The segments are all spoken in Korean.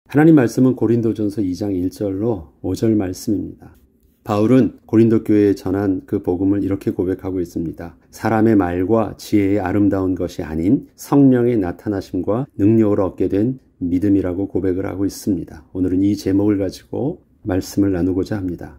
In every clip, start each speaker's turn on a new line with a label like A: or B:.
A: 하나님 말씀은 고린도전서 2장 1절로 5절 말씀입니다. 바울은 고린도 교회에 전한 그 복음을 이렇게 고백하고 있습니다. 사람의 말과 지혜의 아름다운 것이 아닌 성령의 나타나심과 능력을 얻게 된 믿음이라고 고백을 하고 있습니다. 오늘은 이 제목을 가지고 말씀을 나누고자 합니다.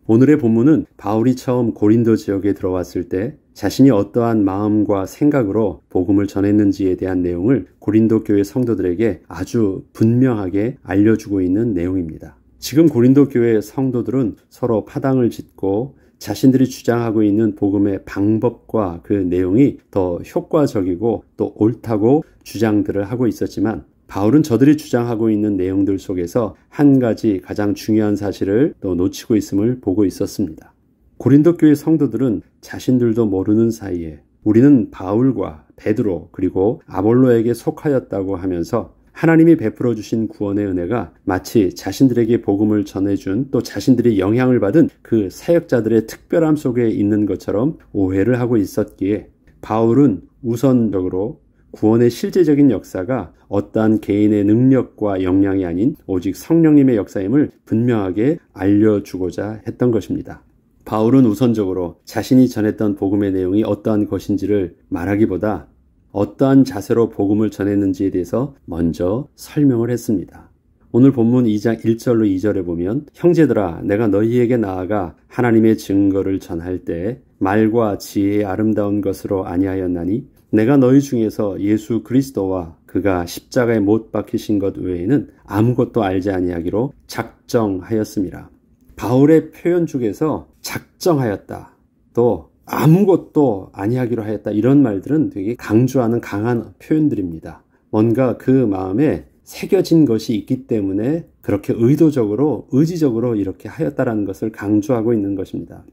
A: 오늘의 본문은 바울이 처음 고린도 지역에 들어왔을 때 자신이 어떠한 마음과 생각으로 복음을 전했는지에 대한 내용을 고린도 교회 성도들에게 아주 분명하게 알려주고 있는 내용입니다. 지금 고린도 교회 성도들은 서로 파당을 짓고 자신들이 주장하고 있는 복음의 방법과 그 내용이 더 효과적이고 또 옳다고 주장들을 하고 있었지만 바울은 저들이 주장하고 있는 내용들 속에서 한 가지 가장 중요한 사실을 또 놓치고 있음을 보고 있었습니다. 고린도 교회 성도들은 자신들도 모르는 사이에 우리는 바울과 베드로 그리고 아볼로에게 속하였다고 하면서 하나님이 베풀어 주신 구원의 은혜가 마치 자신들에게 복음을 전해준 또 자신들이 영향을 받은 그 사역자들의 특별함 속에 있는 것처럼 오해를 하고 있었기에 바울은 우선적으로 구원의 실제적인 역사가 어떠한 개인의 능력과 역량이 아닌 오직 성령님의 역사임을 분명하게 알려주고자 했던 것입니다. 바울은 우선적으로 자신이 전했던 복음의 내용이 어떠한 것인지를 말하기보다 어떠한 자세로 복음을 전했는지에 대해서 먼저 설명을 했습니다. 오늘 본문 2장 1절로 2절에 보면 형제들아 내가 너희에게 나아가 하나님의 증거를 전할 때 말과 지혜의 아름다운 것으로 아니하였나니 내가 너희 중에서 예수 그리스도와 그가 십자가에 못 박히신 것 외에는 아무것도 알지 아니하기로 작정하였음이라. 바울의 표현 중에서 작정하였다, 또 아무것도 아니하기로 하였다, 이런 말들은 되게 강조하는 강한 표현들입니다. 뭔가 그 마음에 새겨진 것이 있기 때문에 그렇게 의지적으로 이렇게 하였다라는 것을 강조하고 있는 것입니다.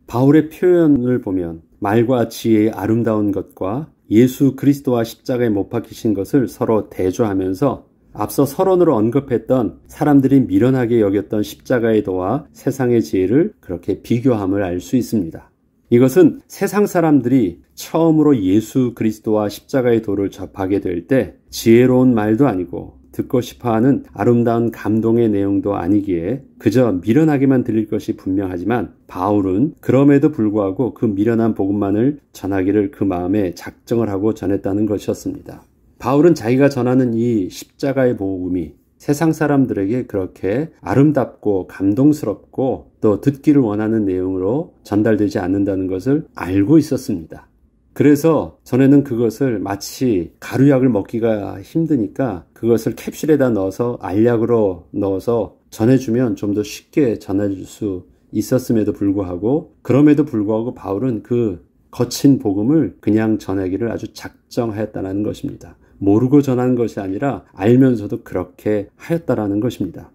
A: 바울의 표현을 보면 말과 지혜의 아름다운 것과 예수 그리스도와 십자가에 못 박히신 것을 서로 대조하면서 앞서 서론으로 언급했던 사람들이 미련하게 여겼던 십자가의 도와 세상의 지혜를 그렇게 비교함을 알 수 있습니다. 이것은 세상 사람들이 처음으로 예수 그리스도와 십자가의 도를 접하게 될 때 지혜로운 말도 아니고 듣고 싶어하는 아름다운 감동의 내용도 아니기에 그저 미련하게만 들릴 것이 분명하지만 바울은 그럼에도 불구하고 그 미련한 복음만을 전하기를 그 마음에 작정을 하고 전했다는 것이었습니다. 바울은 자기가 전하는 이 십자가의 복음이 세상 사람들에게 그렇게 아름답고 감동스럽고 또 듣기를 원하는 내용으로 전달되지 않는다는 것을 알고 있었습니다. 그래서 전에는 그것을 마치 가루약을 먹기가 힘드니까 그것을 캡슐에다 넣어서 알약으로 넣어서 전해주면 좀 더 쉽게 전해줄 수 있었음에도 불구하고 그럼에도 불구하고 바울은 그 거친 복음을 그냥 전하기를 아주 작정하였다는 것입니다. 모르고 전한 것이 아니라 알면서도 그렇게 하였다라는 것입니다.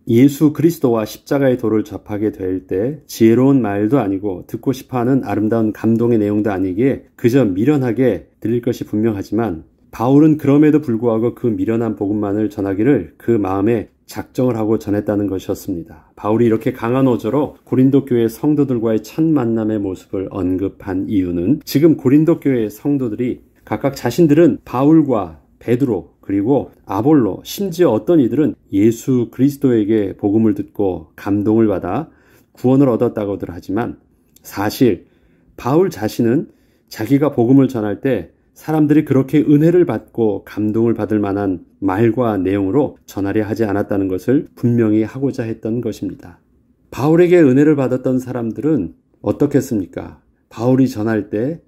A: 예수 그리스도와 십자가의 도를 접하게 될 때 지혜로운 말도 아니고 듣고 싶어하는 아름다운 감동의 내용도 아니기에 그저 미련하게 들릴 것이 분명하지만 바울은 그럼에도 불구하고 그 미련한 복음만을 전하기를 그 마음에 작정을 하고 전했다는 것이었습니다. 바울이 이렇게 강한 어조로 고린도 교회 성도들과의 첫 만남의 모습을 언급한 이유는 지금 고린도 교회 성도들이 각각 자신들은 바울과 베드로 그리고 아볼로 심지어 어떤 이들은 예수 그리스도에게 복음을 듣고 감동을 받아 구원을 얻었다고들 하지만 사실 바울 자신은 자기가 복음을 전할 때 사람들이 그렇게 은혜를 받고 감동을 받을 만한 말과 내용으로 전하려 하지 않았다는 것을 분명히 하고자 했던 것입니다. 바울에게 은혜를 받았던 사람들은 어떻겠습니까? 바울이 전할 때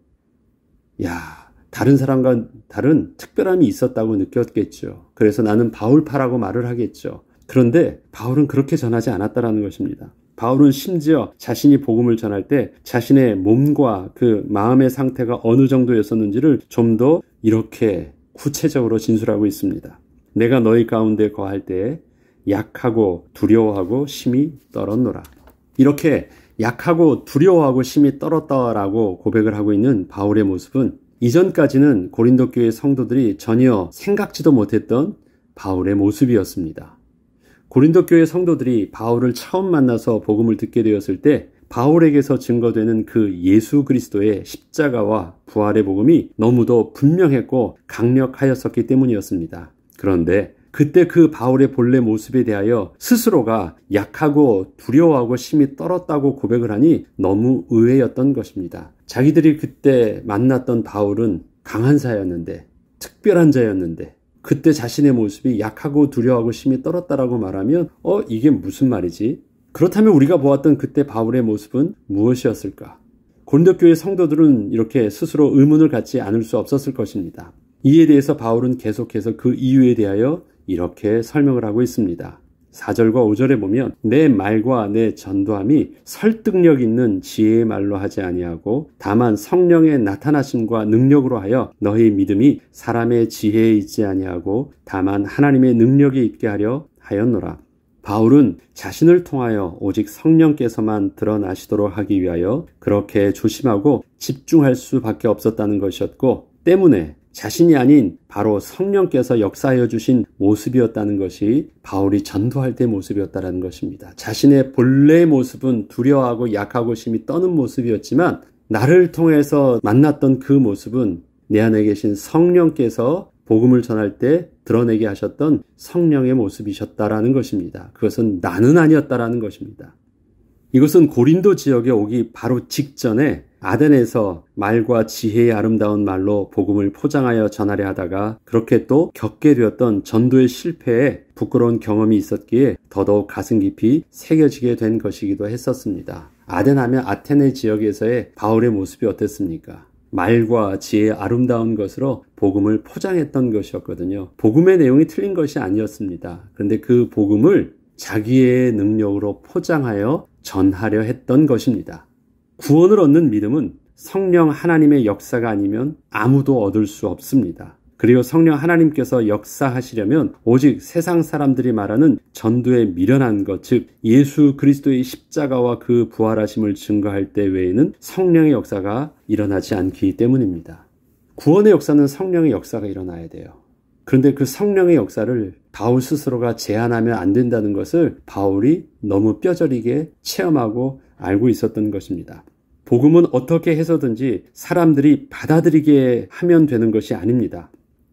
A: 다른 사람과 다른 특별함이 있었다고 느꼈겠죠. 그래서 나는 바울파라고 말을 하겠죠. 그런데 바울은 그렇게 전하지 않았다는 것입니다. 바울은 심지어 자신이 복음을 전할 때 자신의 몸과 그 마음의 상태가 어느 정도였었는지를 좀 더 이렇게 구체적으로 진술하고 있습니다. 내가 너희 가운데 거할 때에 약하고 두려워하고 심히 떨었노라. 이렇게 약하고 두려워하고 심히 떨었다라고 고백을 하고 있는 바울의 모습은 이전까지는 고린도 교회 성도들이 전혀 생각지도 못했던 바울의 모습이었습니다. 고린도 교회 성도들이 바울을 처음 만나서 복음을 듣게 되었을 때 바울에게서 증거되는 그 예수 그리스도의 십자가와 부활의 복음이 너무도 분명했고 강력하였었기 때문이었습니다. 그런데 그때 그 바울의 본래 모습에 대하여 스스로가 약하고 두려워하고 심히 떨었다고 고백을 하니 너무 의외였던 것입니다. 자기들이 그때 만났던 바울은 강한 자였는데, 특별한 자였는데, 그때 자신의 모습이 약하고 두려워하고 심히 떨었다라고 말하면 이게 무슨 말이지? 그렇다면 우리가 보았던 그때 바울의 모습은 무엇이었을까? 고린도 교회 성도들은 이렇게 스스로 의문을 갖지 않을 수 없었을 것입니다. 이에 대해서 바울은 계속해서 그 이유에 대하여 이렇게 설명을 하고 있습니다. 4절과 5절에 보면 내 말과 내 전도함이 설득력 있는 지혜의 말로 하지 아니하고 다만 성령의 나타나심과 능력으로 하여 너희 믿음이 사람의 지혜에 있지 아니하고 다만 하나님의 능력에 있게 하려 하였노라. 바울은 자신을 통하여 오직 성령께서만 드러나시도록 하기 위하여 그렇게 조심하고 집중할 수밖에 없었다는 것이었고, 때문에 자신이 아닌 바로 성령께서 역사하여 주신 모습이었다는 것이 바울이 전도할 때 모습이었다는 것입니다. 자신의 본래의 모습은 두려워하고 약하고 심히 떠는 모습이었지만 나를 통해서 만났던 그 모습은 내 안에 계신 성령께서 복음을 전할 때 드러내게 하셨던 성령의 모습이셨다라는 것입니다. 그것은 나는 아니었다라는 것입니다. 이것은 고린도 지역에 오기 바로 직전에 아덴에서 말과 지혜의 아름다운 말로 복음을 포장하여 전하려 하다가 그렇게 또 겪게 되었던 전도의 실패에 부끄러운 경험이 있었기에 더더욱 가슴 깊이 새겨지게 된 것이기도 했었습니다. 아덴 하면 아테네 지역에서의 바울의 모습이 어땠습니까? 말과 지혜의 아름다운 것으로 복음을 포장했던 것이었거든요. 복음의 내용이 틀린 것이 아니었습니다. 그런데 그 복음을 자기의 능력으로 포장하여 전하려 했던 것입니다. 구원을 얻는 믿음은 성령 하나님의 역사가 아니면 아무도 얻을 수 없습니다. 그리고 성령 하나님께서 역사하시려면 오직 세상 사람들이 말하는 전도에 미련한 것, 즉 예수 그리스도의 십자가와 그 부활하심을 증거할 때 외에는 성령의 역사가 일어나지 않기 때문입니다. 구원의 역사는 성령의 역사가 일어나야 돼요. 그런데 그 성령의 역사를 바울 스스로가 제한하면 안 된다는 것을 바울이 너무 뼈저리게 체험하고 알고 있었던 것입니다. 복음은 어떻게 해서든지 사람들이 받아들이게 하면 되는 것이 아닙니다.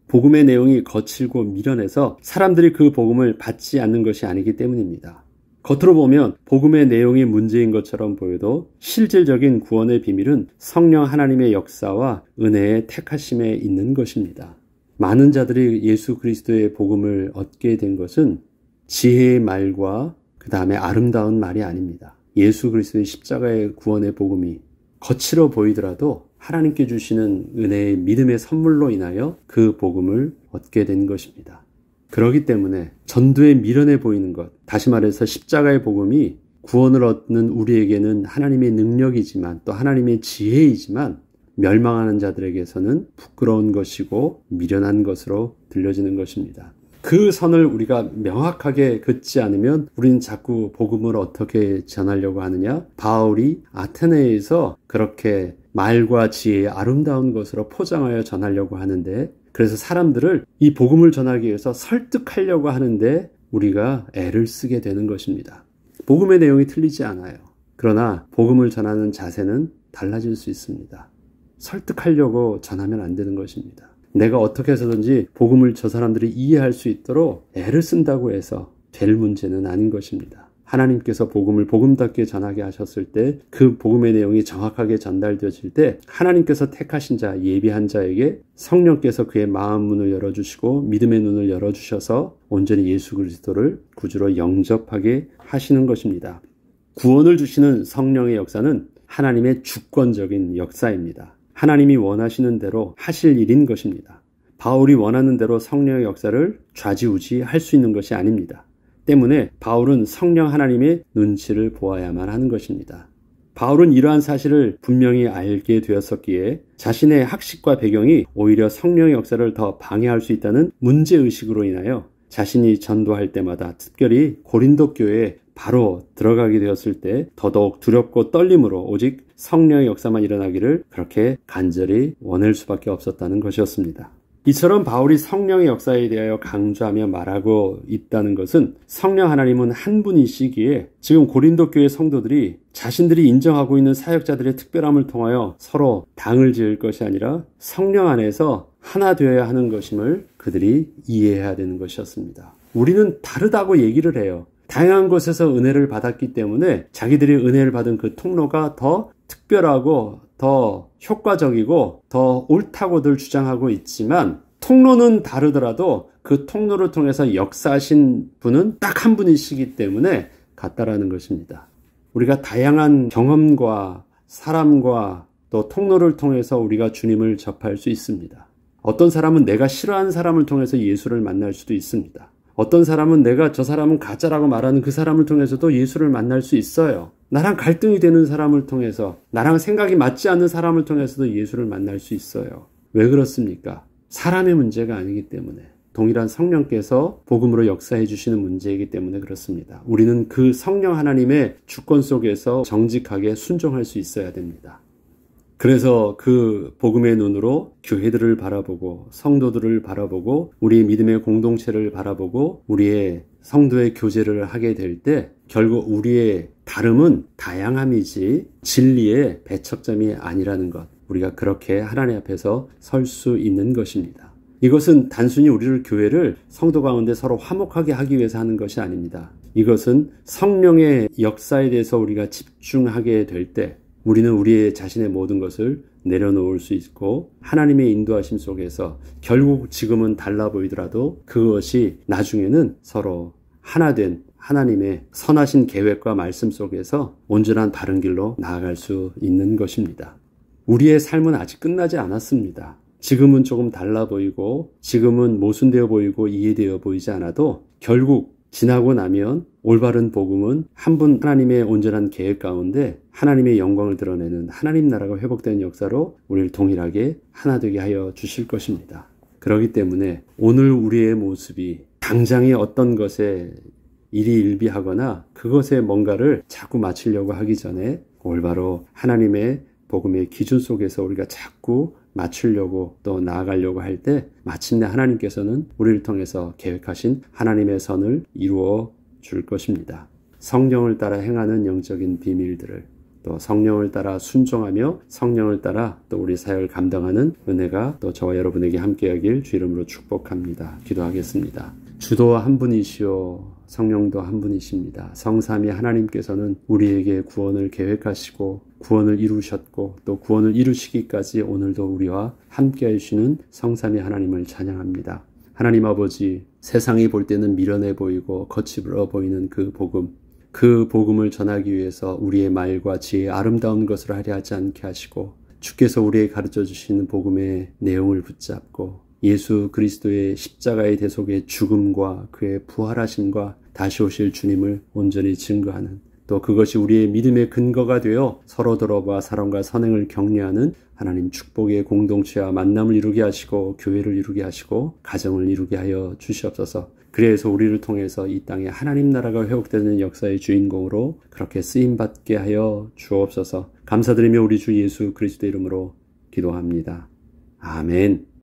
A: 복음의 내용이 거칠고 미련해서 사람들이 그 복음을 받지 않는 것이 아니기 때문입니다. 겉으로 보면 복음의 내용이 문제인 것처럼 보여도 실질적인 구원의 비밀은 성령 하나님의 역사와 은혜의 택하심에 있는 것입니다. 많은 자들이 예수 그리스도의 복음을 얻게 된 것은 지혜의 말과 그 다음에 아름다운 말이 아닙니다. 예수 그리스도의 십자가의 구원의 복음이 거칠어 보이더라도 하나님께 주시는 은혜의 믿음의 선물로 인하여 그 복음을 얻게 된 것입니다. 그렇기 때문에 전도에 미련해 보이는 것, 다시 말해서 십자가의 복음이 구원을 얻는 우리에게는 하나님의 능력이지만 또 하나님의 지혜이지만 멸망하는 자들에게서는 부끄러운 것이고 미련한 것으로 들려지는 것입니다. 그 선을 우리가 명확하게 긋지 않으면 우리는 자꾸 복음을 어떻게 전하려고 하느냐? 바울이 아테네에서 그렇게 말과 지혜의 아름다운 것으로 포장하여 전하려고 하는데, 그래서 사람들을 이 복음을 전하기 위해서 설득하려고 하는데 우리가 애를 쓰게 되는 것입니다. 복음의 내용이 틀리지 않아요. 그러나 복음을 전하는 자세는 달라질 수 있습니다. 설득하려고 전하면 안 되는 것입니다. 내가 어떻게 해서든지 복음을 저 사람들이 이해할 수 있도록 애를 쓴다고 해서 될 문제는 아닌 것입니다. 하나님께서 복음을 복음답게 전하게 하셨을 때 그 복음의 내용이 정확하게 전달되어질 때 하나님께서 택하신 자, 예비한 자에게 성령께서 그의 마음 문을 열어주시고 믿음의 눈을 열어주셔서 온전히 예수 그리스도를 구주로 영접하게 하시는 것입니다. 구원을 주시는 성령의 역사는 하나님의 주권적인 역사입니다. 하나님이 원하시는 대로 하실 일인 것입니다. 바울이 원하는 대로 성령의 역사를 좌지우지 할 수 있는 것이 아닙니다. 때문에 바울은 성령 하나님의 눈치를 보아야만 하는 것입니다. 바울은 이러한 사실을 분명히 알게 되었었기에 자신의 학식과 배경이 오히려 성령의 역사를 더 방해할 수 있다는 문제의식으로 인하여 자신이 전도할 때마다 특별히 고린도 교회에 바로 들어가게 되었을 때 더더욱 두렵고 떨림으로 오직 성령의 역사만 일어나기를 그렇게 간절히 원할 수밖에 없었다는 것이었습니다. 이처럼 바울이 성령의 역사에 대하여 강조하며 말하고 있다는 것은 성령 하나님은 한 분이시기에 지금 고린도 교회 성도들이 자신들이 인정하고 있는 사역자들의 특별함을 통하여 서로 당을 지을 것이 아니라 성령 안에서 하나 되어야 하는 것임을 그들이 이해해야 되는 것이었습니다. 우리는 다르다고 얘기를 해요. 다양한 곳에서 은혜를 받았기 때문에 자기들이 은혜를 받은 그 통로가 더 특별하고 더 효과적이고 더 옳다고들 주장하고 있지만 통로는 다르더라도 그 통로를 통해서 역사하신 분은 딱 한 분이시기 때문에 같다라는 것입니다. 우리가 다양한 경험과 사람과 또 통로를 통해서 우리가 주님을 접할 수 있습니다. 어떤 사람은 내가 싫어하는 사람을 통해서 예수를 만날 수도 있습니다. 어떤 사람은 내가 저 사람은 가짜라고 말하는 그 사람을 통해서도 예수를 만날 수 있어요. 나랑 갈등이 되는 사람을 통해서, 나랑 생각이 맞지 않는 사람을 통해서도 예수를 만날 수 있어요. 왜 그렇습니까? 사람의 문제가 아니기 때문에, 동일한 성령께서 복음으로 역사해 주시는 문제이기 때문에 그렇습니다. 우리는 그 성령 하나님의 주권 속에서 정직하게 순종할 수 있어야 됩니다. 그래서 그 복음의 눈으로 교회들을 바라보고 성도들을 바라보고 우리의 믿음의 공동체를 바라보고 우리의 성도의 교제를 하게 될 때 결국 우리의 다름은 다양함이지 진리의 배척점이 아니라는 것, 우리가 그렇게 하나님 앞에서 설 수 있는 것입니다. 이것은 단순히 우리를 교회를 성도 가운데 서로 화목하게 하기 위해서 하는 것이 아닙니다. 이것은 성령의 역사에 대해서 우리가 집중하게 될 때 우리는 우리의 자신의 모든 것을 내려놓을 수 있고 하나님의 인도하심 속에서 결국 지금은 달라 보이더라도 그것이 나중에는 서로 하나된 하나님의 선하신 계획과 말씀 속에서 온전한 바른 길로 나아갈 수 있는 것입니다. 우리의 삶은 아직 끝나지 않았습니다. 지금은 조금 달라 보이고 지금은 모순되어 보이고 이해되어 보이지 않아도 결국 지나고 나면 올바른 복음은 한 분 하나님의 온전한 계획 가운데 하나님의 영광을 드러내는 하나님 나라가 회복되는 역사로 우리를 동일하게 하나 되게 하여 주실 것입니다. 그렇기 때문에 오늘 우리의 모습이 당장의 어떤 것에 일희일비하거나 그것에 뭔가를 자꾸 맞추려고 하기 전에 올바로 하나님의 복음의 기준 속에서 우리가 자꾸 맞추려고 또 나아가려고 할 때 마침내 하나님께서는 우리를 통해서 계획하신 하나님의 선을 이루어 줄 것입니다. 성령을 따라 행하는 영적인 비밀들을 또 성령을 따라 순종하며 성령을 따라 또 우리 사역을 감당하는 은혜가 또 저와 여러분에게 함께하길 주 이름으로 축복합니다. 기도하겠습니다. 주도 한 분이시오 성령도 한 분이십니다. 성삼위 하나님께서는 우리에게 구원을 계획하시고 구원을 이루셨고 또 구원을 이루시기까지 오늘도 우리와 함께 하시는 성삼위 하나님을 찬양합니다. 하나님 아버지, 세상이 볼 때는 미련해 보이고 거칠어 보이는 그 복음을 전하기 위해서 우리의 말과 지혜의 아름다운 것을 하려 하지 않게 하시고 주께서 우리에게 가르쳐 주시는 복음의 내용을 붙잡고 예수 그리스도의 십자가의 대속의 죽음과 그의 부활하심과 다시 오실 주님을 온전히 증거하는 또 그것이 우리의 믿음의 근거가 되어 서로 돌아봐 사랑과 선행을 격려하는 하나님 축복의 공동체와 만남을 이루게 하시고 교회를 이루게 하시고 가정을 이루게 하여 주시옵소서. 그래서 우리를 통해서 이 땅에 하나님 나라가 회복되는 역사의 주인공으로 그렇게 쓰임받게 하여 주옵소서. 감사드리며 우리 주 예수 그리스도 이름으로 기도합니다. 아멘.